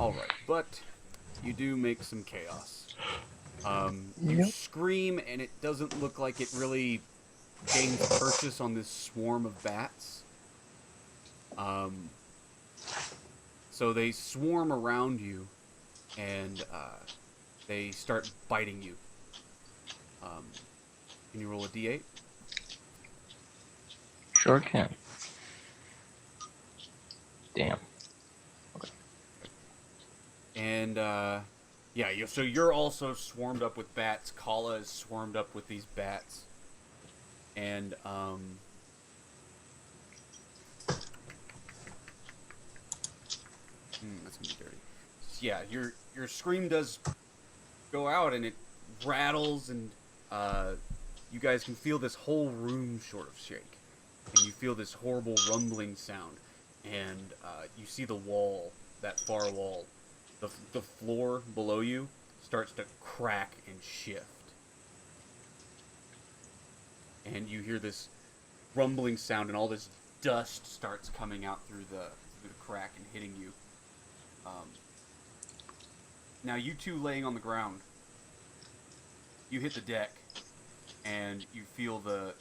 Alright, but you do make some chaos. You Yep. scream, and it doesn't look like it really gains purchase on this swarm of bats. Um, so they swarm around you, and they start biting you. Um, can you roll a d8? Sure can. Damn. And yeah, so you're also swarmed up with bats. Kala is swarmed up with these bats, and that's gonna be dirty. Yeah, your scream does go out, and it rattles, and you guys can feel this whole room sort of shake, and you feel this horrible rumbling sound, and you see the wall, that far wall, the floor below you starts to crack and shift, and you hear this rumbling sound, and all this dust starts coming out through the crack and hitting you. Now you two laying on the ground, you hit the deck, and you feel the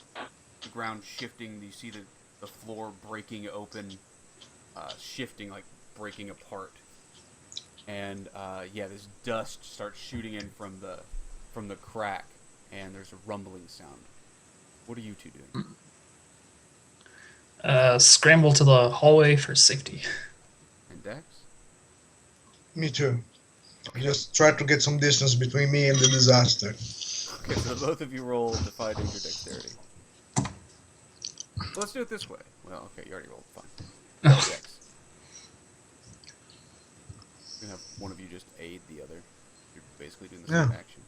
ground shifting. You see the floor breaking open, shifting, like breaking apart. And yeah, this dust starts shooting in from the crack, and there's a rumbling sound. What are you two doing? Scramble to the hallway for safety. And Dex? Me too. Just try to get some distance between me and the disaster. Okay, so both of you roll Defy Danger Dexterity. Let's do it this way. Well, okay, you already rolled. Fine. Dex. We're gonna have one of you just aid the other. You're basically doing the same action.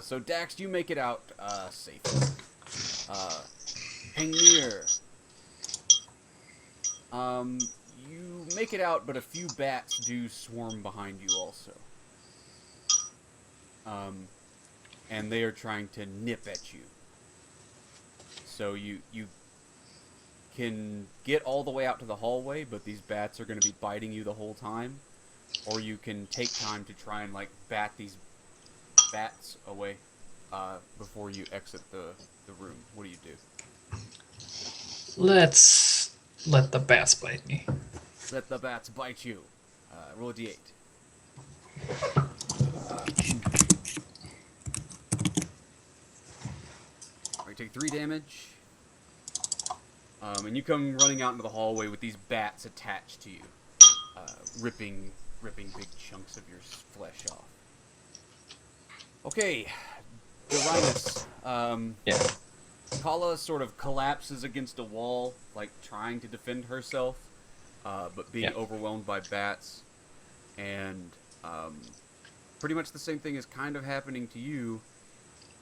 So Dax, you make it out safely. Pengnir. You make it out, but a few bats do swarm behind you also. And they are trying to nip at you. So you can get all the way out to the hallway, but these bats are going to be biting you the whole time. Or you can take time to try and, like, bat these bats away before you exit the room. What do you do? Let's let the bats bite me. Let the bats bite you. Roll a d8. Alright, take 3 damage. And you come running out into the hallway with these bats attached to you, ripping big chunks of your flesh off. Okay, Dorinus. Yeah. Kala sort of collapses against a wall, like trying to defend herself, but being overwhelmed by bats. And pretty much the same thing is kind of happening to you,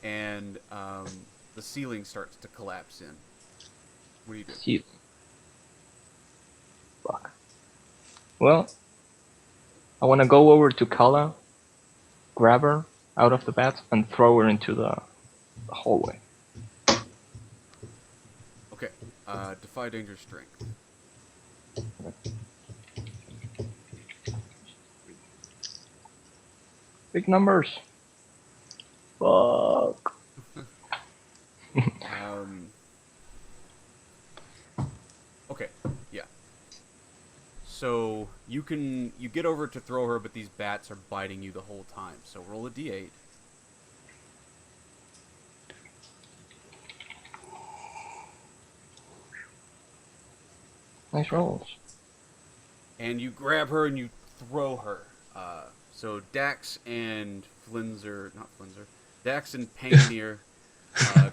and the ceiling starts to collapse in. What do you do? Fuck. Well, I want to go over to Kala, grab her out of the bats, and throw her into the hallway. Okay, Defy Danger Strength. Big numbers. Fuck. Okay, yeah. So you get over to throw her, but these bats are biting you the whole time. So roll a d8. Nice rolls. And you grab her and you throw her. So Dax and Dax and Pengnir,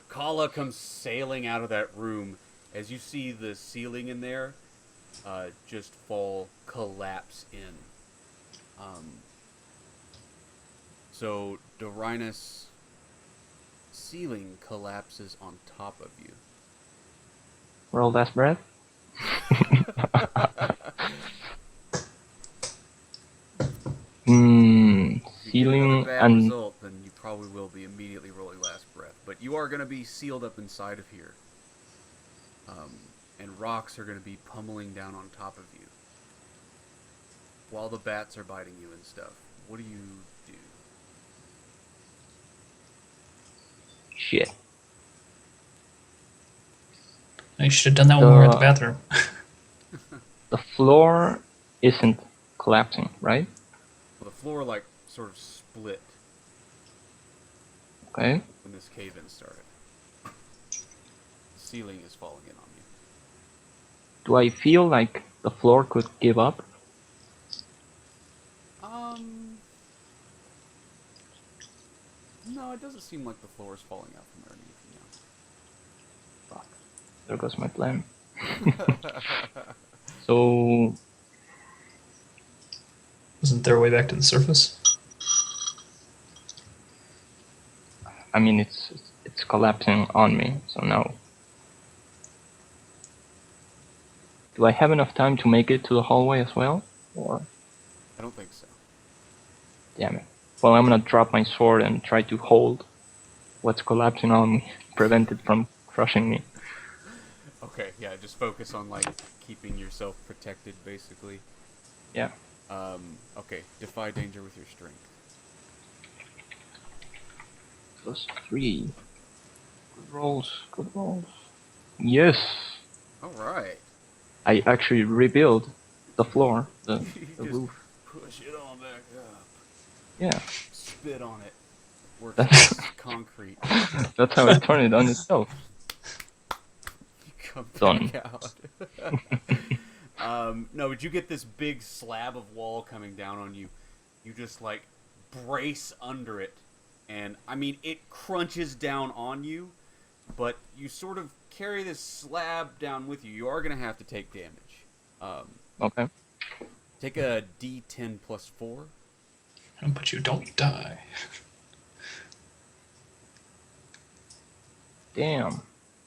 Kala comes sailing out of that room as you see the ceiling in there just collapse in. So Dorinus' ceiling collapses on top of you. Roll last breath. If you get another Ceiling bad and result, then you probably will be immediately rolling last breath. But you are going to be sealed up inside of here. And rocks are going to be pummeling down on top of you. while the bats are biting you and stuff, what do you do? Shit. You should have done that when we were at the bathroom. The floor isn't collapsing, right? Well, the floor, like, sort of split Okay. when this cave-in started. The ceiling is falling in on you. Do I feel like the floor could give up? No, it doesn't seem like the floor is falling out from underneath you now. Fuck. There goes my plan. So, Isn't there a way back to the surface? I mean, it's collapsing on me, so no. Do I have enough time to make it to the hallway as well? Or, I don't think so. damn it. Well, I'm gonna drop my sword and try to hold what's collapsing on me, prevent it from crushing me. Okay, yeah, just focus on, like, keeping yourself protected, basically. Yeah. Okay, defy danger with your strength. +3. Good rolls, good rolls. Yes! Alright. I actually rebuilt the floor, the You just roof. push it on back up. Yeah, Spit on it. Works That's- as concrete. that's how I turn it on itself. You come Done. back out. No, but you get this big slab of wall coming down on you. You just, like, brace under it. And, I mean, it crunches down on you, but you sort of carry this slab down with you. You are going to have to take damage. Okay. Take a D10 plus 4. But you don't die. Damn.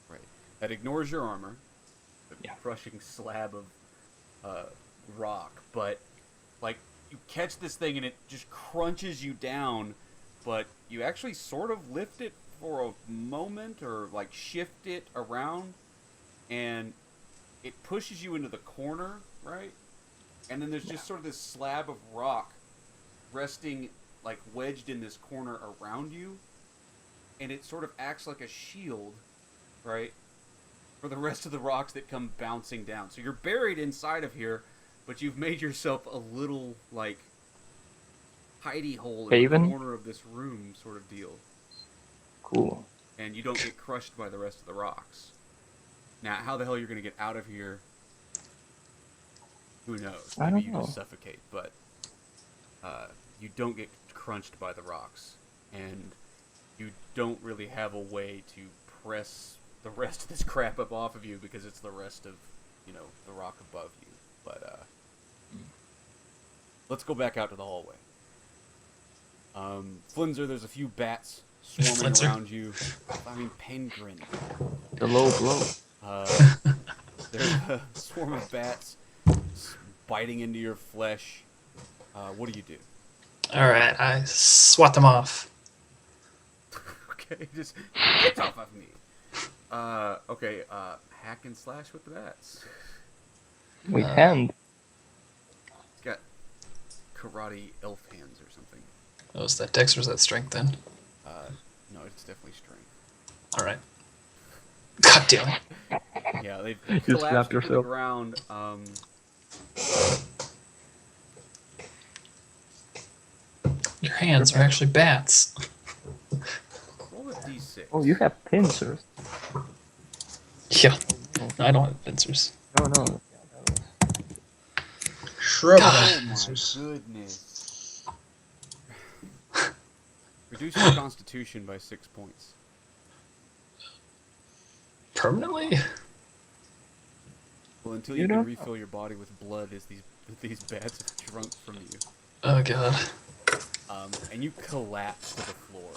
Right. That ignores your armor. The Yeah. crushing slab of rock. But, like, you catch this thing and it just crunches you down, but you actually sort of lift it for a moment or, like, shift it around, and it pushes you into the corner, right? And then there's just sort of this slab of rock resting, like, wedged in this corner around you, and it sort of acts like a shield, right, for the rest of the rocks that come bouncing down. So you're buried inside of here, but you've made yourself a little, like, hidey hole in Haven? the corner of this room sort of deal. Cool. And you don't get crushed by the rest of the rocks. Now, how the hell you're going to get out of here, who knows? I Maybe don't you know. just suffocate, but you don't get crunched by the rocks. And you don't really have a way to press the rest of this crap up off of you because it's the rest of, you know, the rock above you. But let's go back out to the hallway. Flinzer, there's a few bats swarming Flinzer. around you. I mean, Penguin. The low blow. There's a swarm of bats biting into your flesh. What do you do? Alright, I swat them off. Okay, just get off of me. Okay, hack and slash with the bats. With hand. It's got karate elf hands or something. Oh, is that Dex or is that Strength then? No, it's definitely strength. Alright. God damn it. Yeah, they've You collapsed slapped into the yourself. ground. Your hands are actually bats. Roll a d6. Oh, you have pincers. Yeah. I don't have pincers. No, no. Shrub God. Oh has my answers. goodness. Reduce your constitution by 6 points. Permanently? Well, until You you can don't- refill your body with blood as these bats have drunk from you. Oh god. And you collapse to the floor.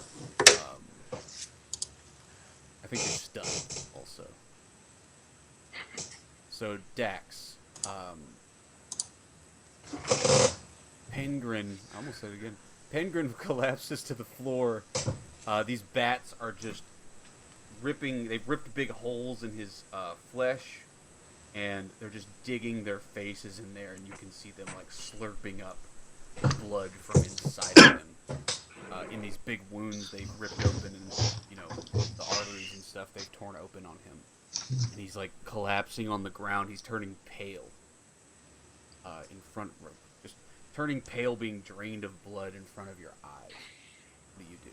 I think you're stunned, also. So, Dax. Penguin. I almost said it again. Penguin collapses to the floor. These bats are just ripping. They've ripped big holes in his flesh. and they're just digging their faces in there, and you can see them like slurping up blood from inside of them. In these big wounds they've ripped open, and you know the arteries and stuff they've torn open on him, and he's like collapsing on the ground. He's turning pale. In front, just turning pale, being drained of blood in front of your eyes. What do you do?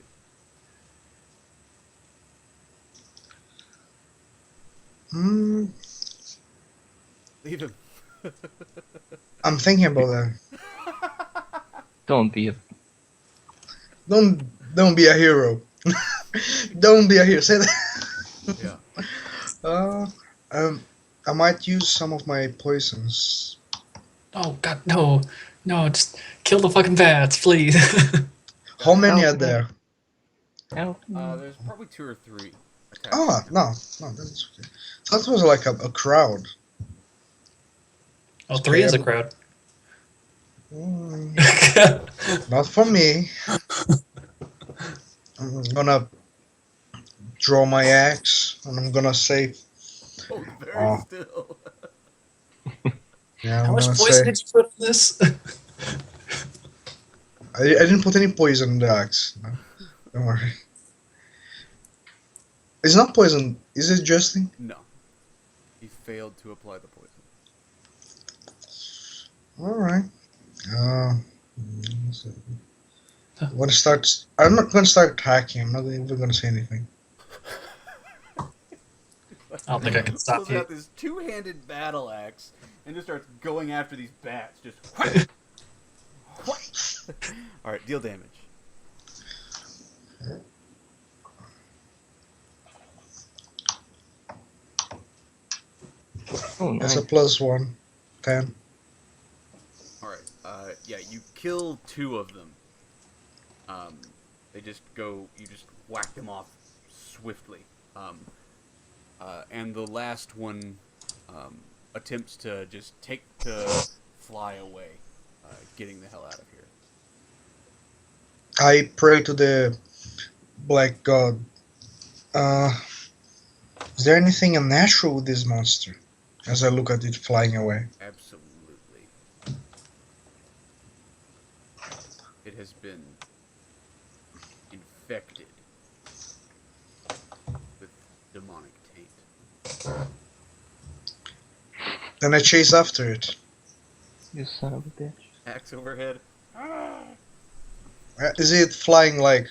Leave him. I'm thinking about that. Don't be a... Don't be a hero. Don't be a hero. Say that. Yeah. I might use some of my poisons. Oh god, no. No, just kill the fucking bats, please. How many Help are me. there? Help me. There's probably 2 or 3. Okay. Oh, no, that's okay. That was like a crowd. Oh, 3 is a crowd. Mm, not for me. I'm gonna draw my axe and I'm gonna say, Hold very Oh. still. yeah, How I'm much gonna poison say, did you put on this? I didn't put any poison in the axe. No, don't worry. It's not poison. Is it Justin? No. He failed to apply the poison. Alright. I'm gonna start. I'm not gonna start attacking. I'm not even gonna say anything. I don't think I can stop Pulls you. out this 2-handed battle axe and just starts going after these bats. Just Alright, deal damage. Oh, That's nice. a +1. 10. Alright, yeah, you kill 2 of them. They just go, you just whack them off swiftly. And the last one, attempts to just fly away, getting the hell out of here. I pray to the Black God. Is there anything unnatural with this monster? As I look at it flying away. Absolutely. It has been infected with demonic taint. Then I chase after it. You son of a bitch. Axe overhead. Is it flying like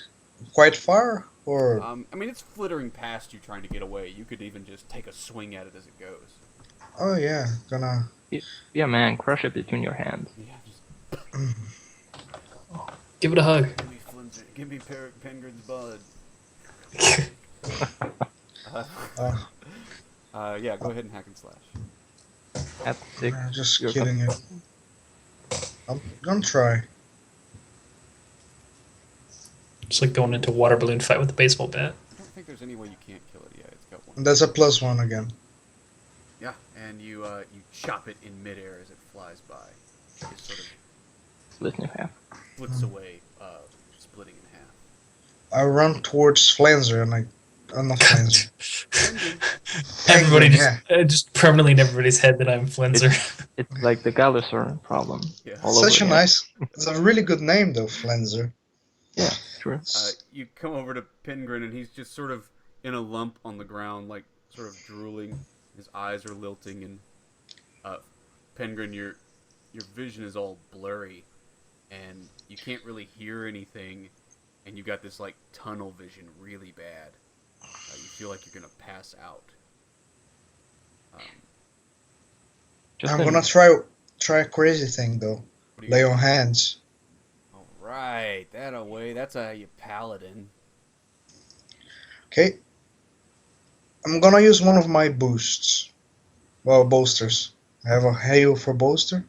quite far? Or I mean, it's flittering past you trying to get away. You could even just take a swing at it as it goes. oh yeah, gonna. Yeah, man, crush it between your hands. Yeah, just Give it a hug. give me Flinzer, give me Pengrin's blood. Yeah, go ahead and hack and slash. At 6. Just you're kidding you. I'm gonna try. Just like going into a water balloon fight with a baseball bat. I don't think there's any way you can't kill it. Yeah, it's got one. And that's a +1 again. Yeah, and you chop it in midair as it flies by. It sort of split in half. flicks away, splitting in half. I run towards Flanzer and I'm not Flanzer. Everybody Yeah. just permanently in everybody's head that I'm Flenser. It's like the Gallosaur problem. Yeah. All over Such a again. nice. It's a really good name though, Flanzer. Yeah, true. You come over to Pengrin, and he's just sort of in a lump on the ground, like sort of drooling. His eyes are lilting, and Pengrin, your vision is all blurry, and you can't really hear anything, and you got this like tunnel vision really bad. You feel like you're gonna pass out. Just I'm a- gonna try a crazy thing though. What do you Lay on hands. All right, that away. That's a paladin. Okay. I'm gonna use one of my boosts. Well, bolsters. I have a hail for bolster.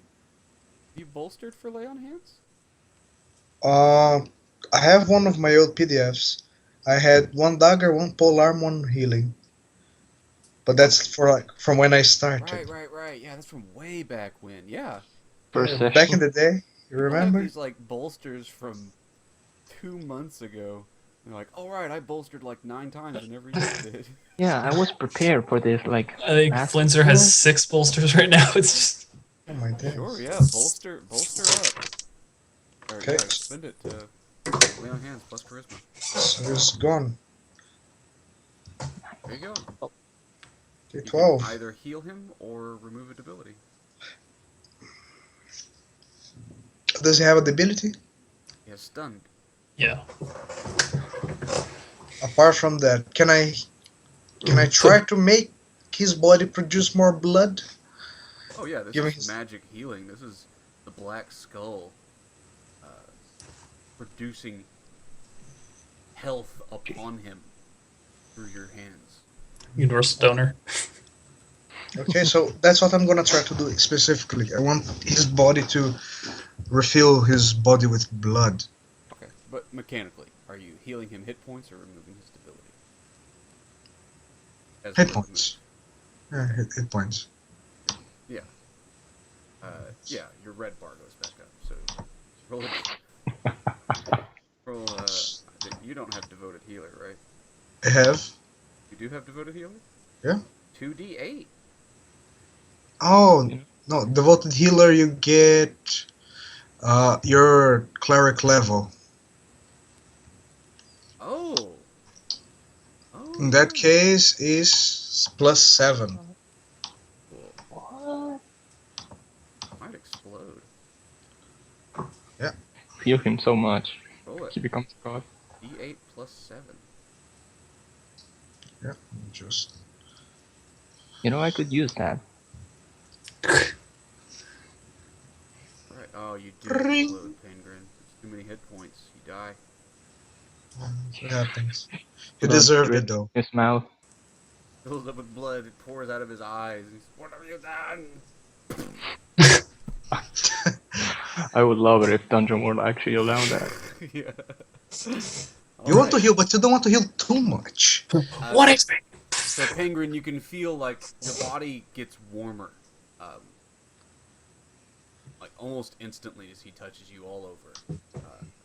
You bolstered for lay on hands? I have one of my old PDFs. I had 1 dagger, 1 pole arm, 1 healing. But that's for like from when I started. Right. Yeah, that's from way back when. Yeah. First Back session. in the day, you I have remember? these like bolsters from 2 months ago You're like, all right, I bolstered like 9 times and never used it. Yeah, I was prepared for this. Like I think last Flinzer has year. 6 bolsters right now. It's just Oh my days. Sure, yeah, bolster up. Or Okay. yeah, spend it to lay on hands plus charisma. So it's gone. There you go. Okay, You 12. can either heal him or remove a debility. Does he have a debility? He has stunned. yeah. Apart from that, can I try to make his body produce more blood? Oh yeah, this Give me is his- magic healing. This is the Black Skull producing health upon him through your hands. Universal donor. Okay, so that's what I'm gonna try to do specifically. I want his body to refill his body with blood. Okay, but mechanically, are you healing him hit points or removing his debility? As Hit well as points. Yeah, hit points. yeah, your red bar goes back up. So roll it. Roll. You don't have devoted healer, right? I have. You do have devoted healer. Yeah. 2d8. Oh Yeah. no, devoted healer. You get your cleric level. Oh. Oh. In that nice. case, is +7. Cool. What? Might explode. Heal him so much. Roll it. He becomes a god. D8 plus 7. Yeah, just. You know, I could use that. Right. Oh, you do Ring. explode, Penguin. It's too many hit points. You die. It happens. He Put deserved on it though. His mouth. Fills up with blood. It pours out of his eyes. He's, what have you done? I would love it if Dungeon World actually allowed that. Yeah. You want to heal, but you don't want to heal too much. What is it? So, Penguin, you can feel like your body gets warmer. Like almost instantly as he touches you all over.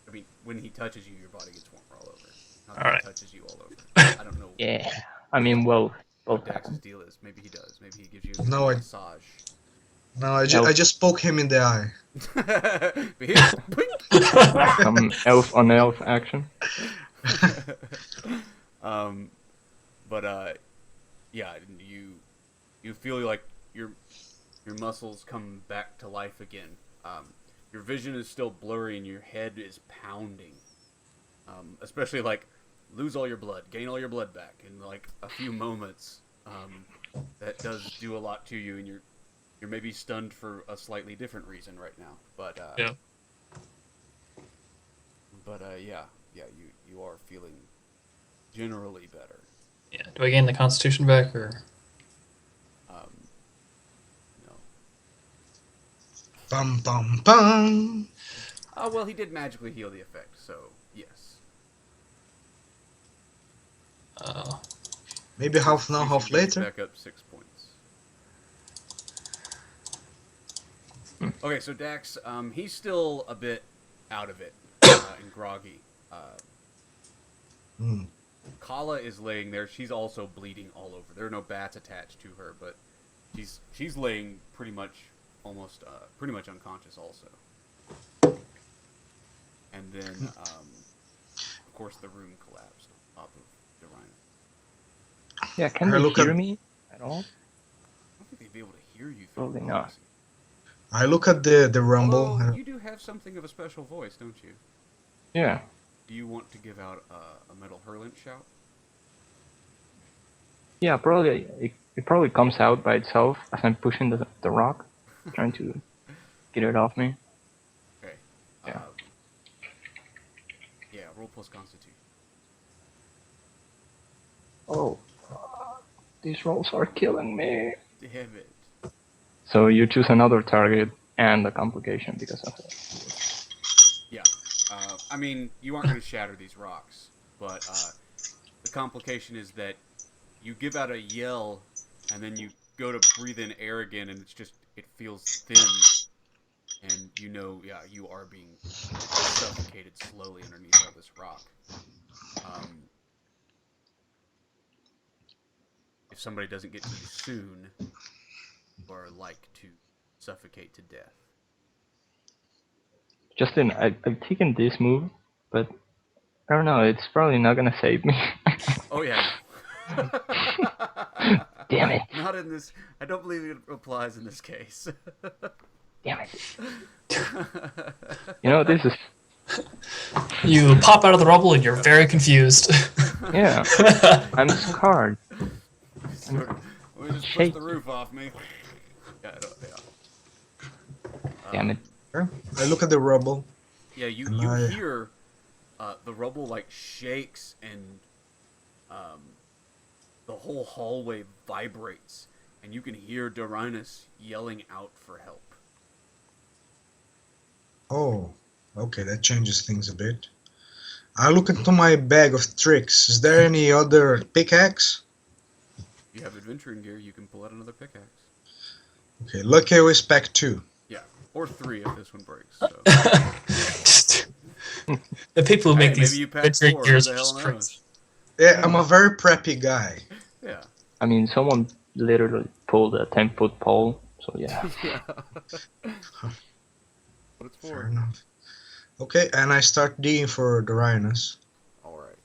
I mean, when he touches you, your body gets warmer all over. Not that Alright. he touches you all over. I don't know Yeah. I mean, well, what both Dax's happen. deal is. Maybe he does. Maybe he gives you No, a I- massage. No, I Elf. just poke him in the eye. But here, Some elf on elf action. yeah, you feel like your muscles come back to life again. Your vision is still blurry and your head is pounding. Especially like lose all your blood, gain all your blood back in like a few moments. That does do a lot to you, and you're maybe stunned for a slightly different reason right now. But Yeah. yeah, you are feeling generally better. Yeah. Do I gain the Constitution back or? No. Bum bum bum. Oh well, he did magically heal the effect, so yes. Maybe half now, You half should get later. Back up 6 points. Okay, so Dax, he's still a bit out of it and groggy. Hmm. Kala is laying there. She's also bleeding all over. There are no bats attached to her, but she's laying pretty much unconscious also. And then, of course, the room collapsed on top of Dorina. Yeah, can I they look hear at- me at all? I don't think they'd be able to hear you. Probably not. I look at the rumble. Although you do have something of a special voice, don't you? Yeah. Do you want to give out a metal hurlant shout? Yeah, probably. It probably comes out by itself as I'm pushing the rock, trying to get it off me. Okay. Yeah. Yeah, roll plus constitution. Oh, these rolls are killing me. Damn it. So you choose another target and a complication because of it. Yeah. I mean, you aren't going to shatter these rocks, but the complication is that you give out a yell, and then you go to breathe in air again, and it feels thin, and you know, yeah, you are being suffocated slowly underneath all this rock. If somebody doesn't get to you soon, you are like to suffocate to death. Justin, I've taken this move, but I don't know, it's probably not gonna save me. Oh yeah. Damn it. Not in this. I don't believe it applies in this case. Damn it. You know, this is... You pop out of the rubble and you're very confused. Yeah. I'm scarred. Let me just push Shaky. the roof off me. Yeah, Damn it. I look at the rubble. Yeah, you And hear the rubble like shakes and the whole hallway vibrates, and you can hear Dorinus yelling out for help. Oh, okay, that changes things a bit. I look into my bag of tricks. Is there any other pickaxe? If you have adventuring gear, you can pull out another pickaxe. Okay, lucky with spec 2. Yeah, or 3 if this one breaks. So. Just- the people who make Hey, these maybe you pack adventure 4, gears who are the hell just knows? crazy. Yeah, I'm a very preppy guy. Yeah. I mean, someone literally pulled a 10-foot pole, so yeah. Yeah. What it's Fair for. enough. Okay, and I start digging for the rhinos. Alright.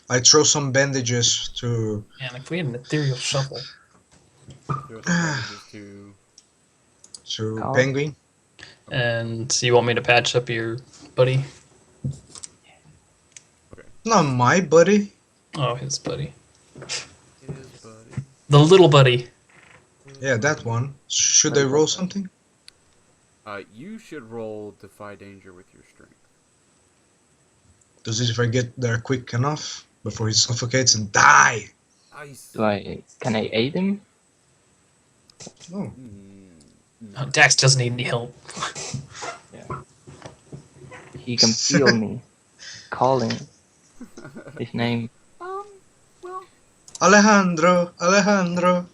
I throw some bandages to... Man, if we had an ethereal shovel. Throw some bandages to... Oh. Penguin. And you want me to patch up your buddy? Not my buddy. Oh, his buddy. His buddy. The little buddy. Yeah, that one. Should I roll something? You should roll Defy Danger with your strength. Does it if I get there quick enough before he suffocates and die? Nice. Can I aid him? Oh. Oh, Dax doesn't need any help. Yeah. He can feel me calling his name. Well, Alejandro, Alejandro.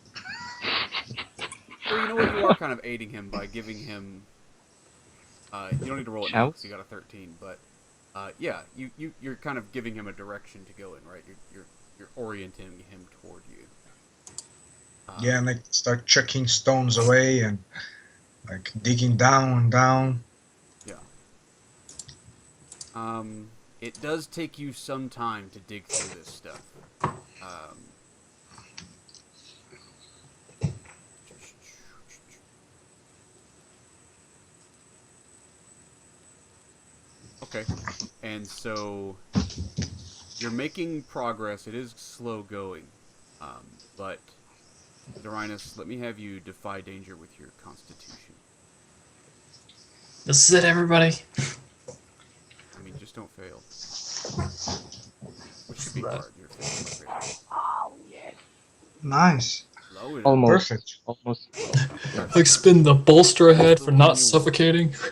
you know what? You are kind of aiding him by giving him. You don't need to roll it now because you got a 13, but yeah, you're kind of giving him a direction to go in, right? You're orienting him toward you. Yeah, and I start chucking stones away and like digging down and down. Yeah. It does take you some time to dig through this stuff. Okay, and so you're making progress. It is slow going, but Dorinus, let me have you defy danger with your constitution. This is it, everybody. I mean, just don't fail. Which should be hard. You're failing my favorite. Oh, yes. Nice. Low is Almost. Perfect. Almost. Like spin the bolster ahead for not suffocating. So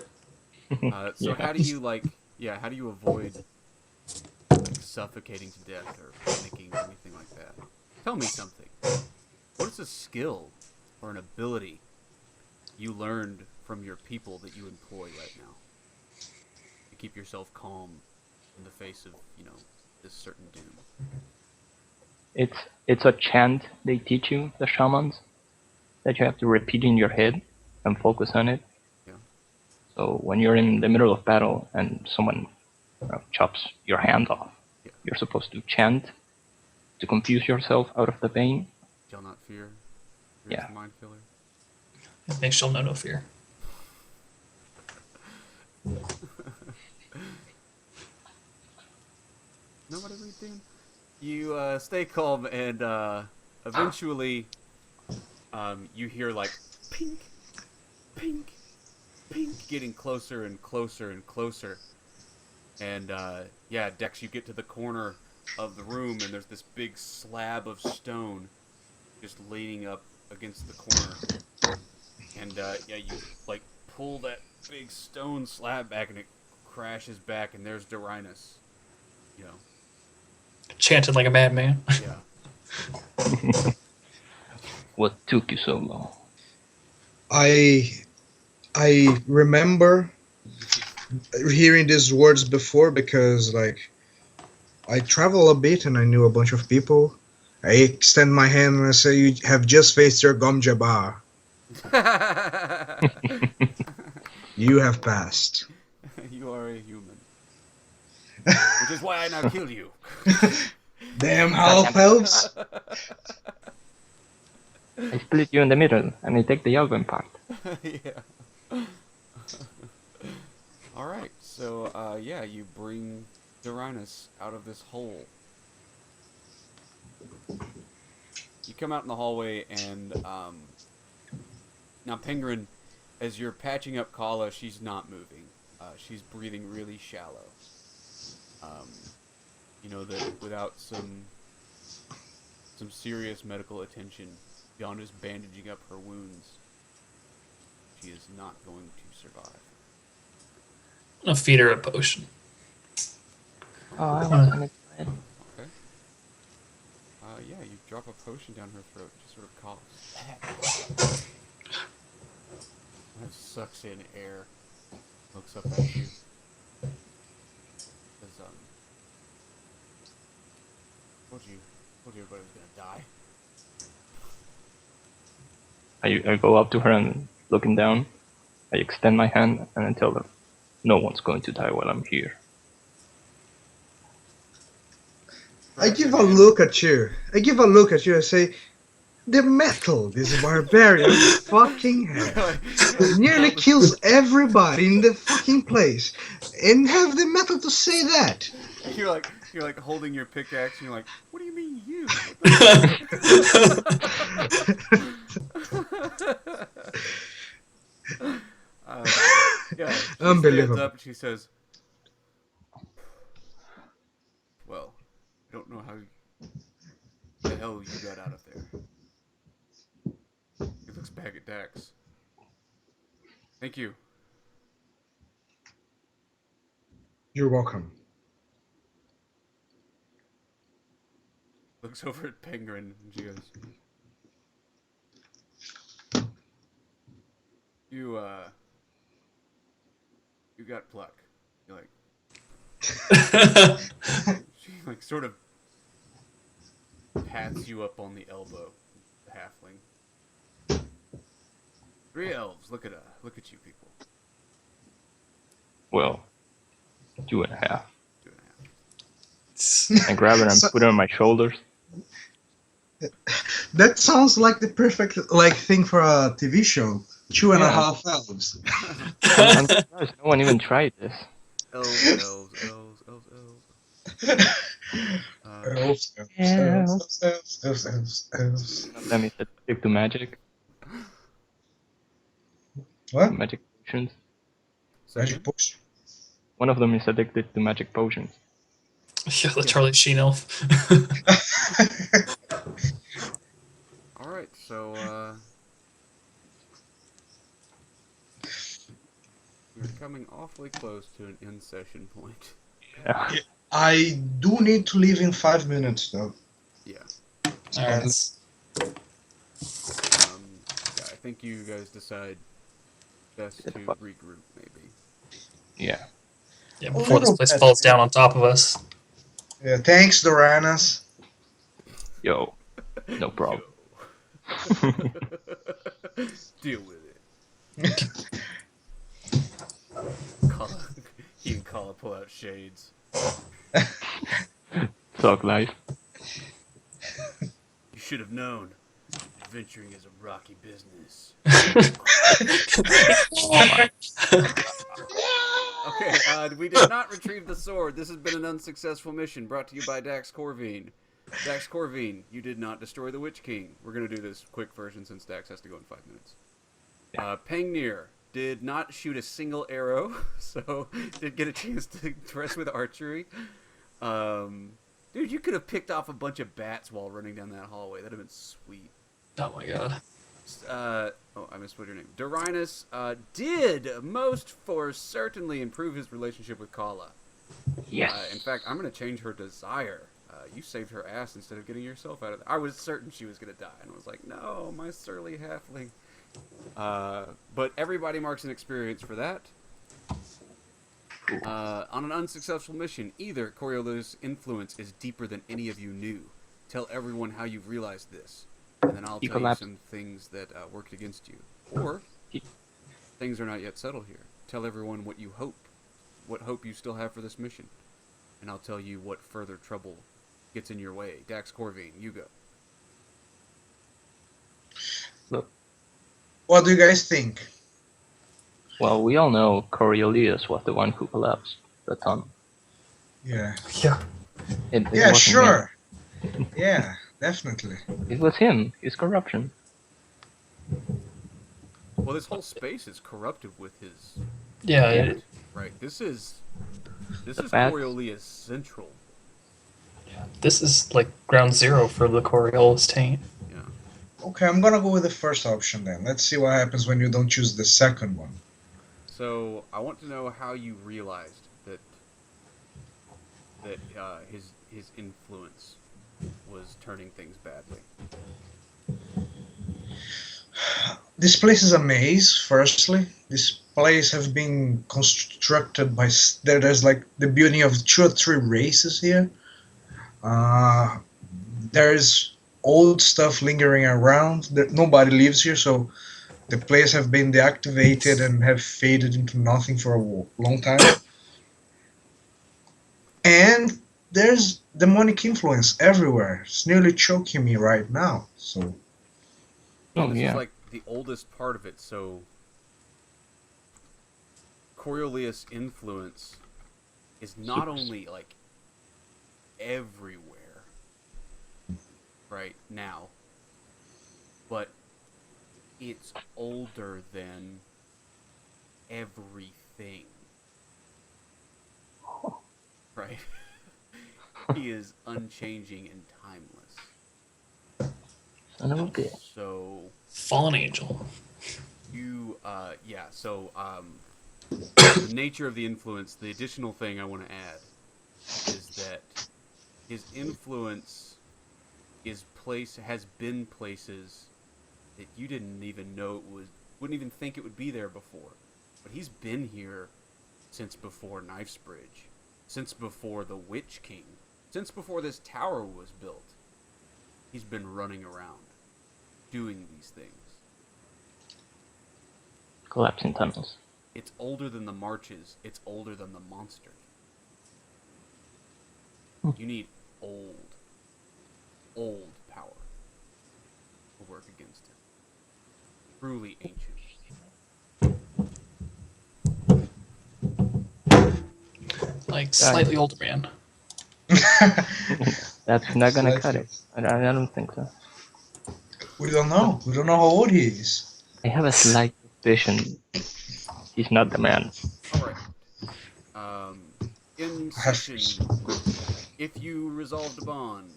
Yeah. how do you how do you avoid like suffocating to death or panicking or anything like that? Tell me something. What is a skill or an ability you learned from your people that you employ right now to keep yourself calm in the face of, this certain doom? It's a chant they teach you, the shamans, that you have to repeat in your head and focus on it. Yeah. So when you're in the middle of battle and someone chops your hand off, Yeah. you're supposed to chant to confuse yourself out of the pain. Shall not fear. Fear Yeah. is a mind killer. It makes you'll know no fear. Know what I read, Dan? You stay calm, and eventually, you hear like pink, pink, pink, getting closer and closer and closer. And yeah, Dex, you get to the corner of the room, and there's this big slab of stone just leaning up against the corner. And yeah, you like pull that big stone slab back, and it crashes back, and there's Dorinus. Chanted like a madman. Yeah. What took you so long? I remember hearing these words before because like I travel a bit and I knew a bunch of people. I extend my hand and I say, "You have just faced your Gom Jabbar. You have passed." You are a human. Which is why I now kill you. Damn half elves! I split you in the middle, and I take the elven part. Yeah. Alright, so, yeah, you bring Dorinus out of this hole. You come out in the hallway, and, now Penguin, as you're patching up Kala, she's not moving. She's breathing really shallow. You know that without some serious medical attention, beyond just bandaging up her wounds, she is not going to survive. I'm gonna feed her a potion. Oh, I want to try it. Okay. Yeah, you drop a potion down her throat. She sort of coughs. That sucks in air. Looks up at you. Says, told you everybody was gonna die. I go up to her and looking down, I extend my hand and I tell her, no one's going to die while I'm here. I give a look at you. I say, the metal this barbarian fucking has nearly kills everybody in the fucking place, and have the metal to say that. You're like holding your pickaxe, and you're like, what do you mean you? Yeah, she Unbelievable. stands up and she says, well, I don't know how the hell you got out of there. He looks back at Dax. Thank you. You're welcome. Looks over at Penguin and she goes, You got pluck. You're like, she like sort of pats you up on the elbow, the halfling. 3 elves. Look at you people. Well, 2.5. 2.5. I grab her and So- put her on my shoulders. That sounds like the perfect thing for a TV show. 2.5 elves. I'm surprised no one even tried this. Elves. Elves. One of them is addicted to magic. What? Magic potions. Magic potion. One of them is addicted to magic potions. Yeah, the Charlie Sheen elf. Alright, so, we're coming awfully close to an end session point. Yeah. I do need to leave in 5 minutes, though. Yeah. Alright. Yeah, I think you guys decide best to regroup, maybe. Yeah. Yeah, before this place falls down on top of us. Yeah, thanks, Doranas. Yo. No problem. Deal with it. He and Kala pull out shades. Thug life. You should have known. Adventuring is a rocky business. Okay, we did not retrieve the sword. This has been an unsuccessful mission brought to you by Dax Corvine. Dax Corvine, you did not destroy the Witch King. We're going to do this quick version since Dax has to go in 5 minutes. Pengnir did not shoot a single arrow, so did get a chance to dress with archery. Dude, you could have picked off a bunch of bats while running down that hallway. That would have been sweet. Oh my god. Oh, I misspelled your name. Dorinus did most for certainly improve his relationship with Kala. Yes. In fact, I'm going to change her desire. You saved her ass instead of getting yourself out of there. I was certain she was going to die, and I was like, no, my surly halfling. But everybody marks an experience for that. On an unsuccessful mission, either Coriolis' influence is deeper than any of you knew. Tell everyone how you've realized this, and then I'll He tell you collapsed. some things that worked against you. Or, He- things are not yet settled here. Tell everyone what hope you still have for this mission, and I'll tell you what further trouble gets in your way. Dax Corvine, you go. Look, What do you guys think? well, we all know Coriolis was the one who collapsed the tunnel. Yeah. Yeah. It Yeah, wasn't sure. Yeah, definitely. Me. It was him. His corruption. Well, this whole space is corrupted with his Yeah, Yeah. yeah. right. This is bats. Coriolis Central. This is like ground zero for the Coriolis taint. Yeah. Okay, I'm gonna go with the first option then. Let's see what happens when you don't choose the second one. So I want to know how you realized that his influence was turning things badly. This place is a maze, firstly. This place has been constructed by... There's like the building of 2 or 3 races here. There's old stuff lingering around. Nobody lives here, so the place have been deactivated and have faded into nothing for a long time. And there's demonic influence everywhere. It's nearly choking me right now. So Oh This yeah. is like the oldest part of it. So Coriolis influence is not only like everywhere right now, but it's older than everything. Right? He is unchanging and timeless. Son of a bitch. So Fallen angel. the nature of the influence, the additional thing I want to add is that his influence has been places that you didn't even know wouldn't even think it would be there before. But he's been here since before Knifesbridge, since before the Witch King, since before this tower was built. He's been running around, doing these things. Collapsing tunnels. It's older than the marches. It's older than the monster. You need old power to work against him. Truly ancient. Like slightly older man. That's not gonna cut it. I don't think so. we don't know. We don't know how old he is. I have a slight suspicion he's not the man. Alright. In I have- session, if you resolved a bond,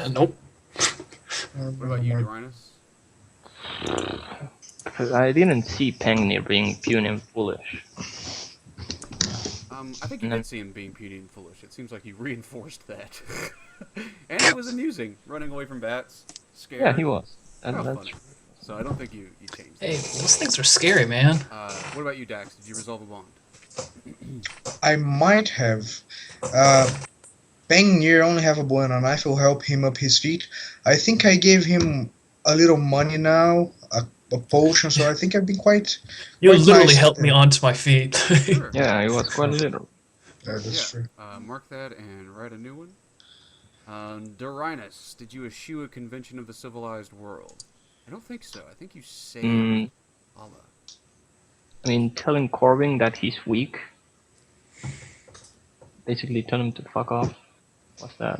Nope. what about you, Dorinus? Because I didn't see Pengnir being puny and foolish. I think you did see him being puny and foolish. It seems like you reinforced that. And it was amusing, running away from bats, scared. Yeah, he was. How That's funny. So I don't think you changed that. Hey, those things are scary, man. What about you, Dax? Did you resolve a bond? I might have. Pengnir only have a bow and a knife. Will help him up his feet. I think I gave him a little money now, a potion. So I think I've been quite. You quite literally nice helped with me him. onto my feet. Sure. Yeah, it was quite a little. That is true. Mark that and write a new one. Dorinus, did you eschew a convention of the civilized world? I don't think so. I think you saved Allah. I mean, telling Corbin that he's weak, basically tell him to fuck off. What's that?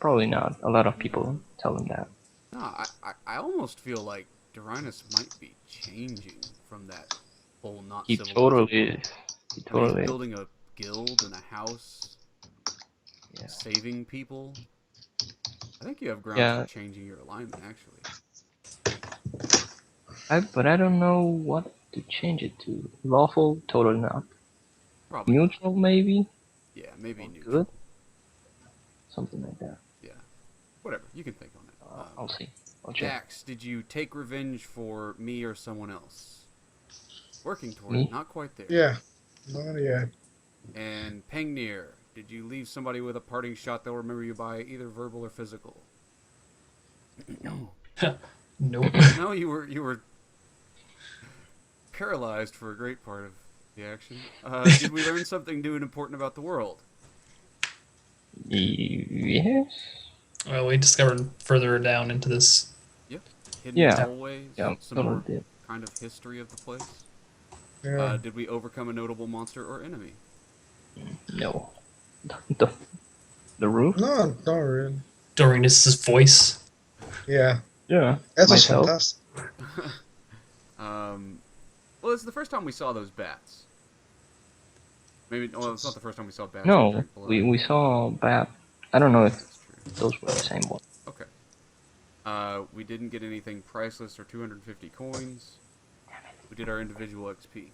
Probably not. A lot of people tell him that. No, I almost feel like Dorinus might be changing from that whole not He civilized totally world. is. He I mean, totally he's is. building a guild and a house, Yeah. saving people. I think you have grounds Yeah. for changing your alignment, actually. But I don't know what to change it to. Lawful? Totally not. Probably. Neutral, maybe? Yeah, maybe Or neutral. good? Something like that. Yeah. Whatever, you can think on it. I'll see. I'll check. Dax, did you take revenge for me or someone else? Working toward Me? it, not quite there. Yeah. Not yet. And Pengnir, did you leave somebody with a parting shot they'll remember you by, either verbal or physical? Nope. No, you were paralyzed for a great part of the action. Did we learn something new and important about the world? Yes. Well, we discovered further down into this. Yep. Hidden Yeah. hallways, Yeah, some totally more did. kind of history of the place. Yeah. Did we overcome a notable monster or enemy? No. The roof? No, not really. Dorinus' voice. Yeah. Yeah. That was Myself. fantastic. Well, it's the first time we saw those bats. Maybe, well, it's not the first time we saw bats. No, Drink blood. we saw bat. I don't know if That's true. those were the same one. Okay. We didn't get anything priceless or 250 coins. We did our individual XP.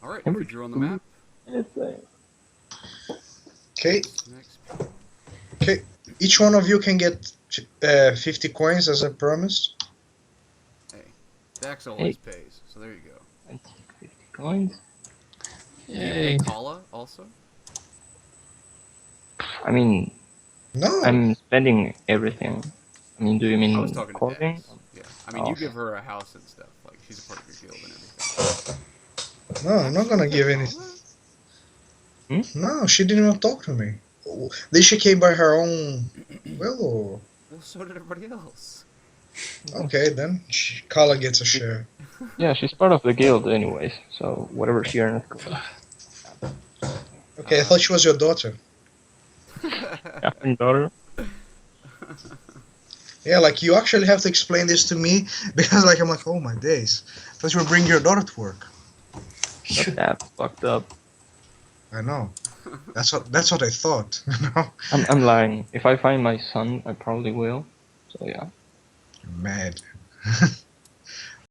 Alright, if we drew on the map. Okay. Next. Okay. Each one of you can get 50 coins as I promised. Hey, Dax always pays, so there you go. I take 50 coins. Did you Yay. pay Kala also? I mean, No. I'm spending everything. I mean, do you mean I was talking to clothing? Dax. Yeah. I mean, Oh. you give her a house and stuff. Like, she's a part of your guild and everything. No, I'm not gonna give anything. No, she didn't even talk to me. Then she came by her own will. Or... Well, so did everybody else. Okay, then Kala gets a share. Yeah, she's part of the guild anyways, so whatever she earns. Okay, I thought she was your daughter. Captain daughter? Yeah, like you actually have to explain this to me because, like, I'm like, oh my days. I thought you were bringing your daughter to work. That's fucked up. I know. That's what I thought. You know. I'm lying. If I find my son, I probably will. So yeah. Mad.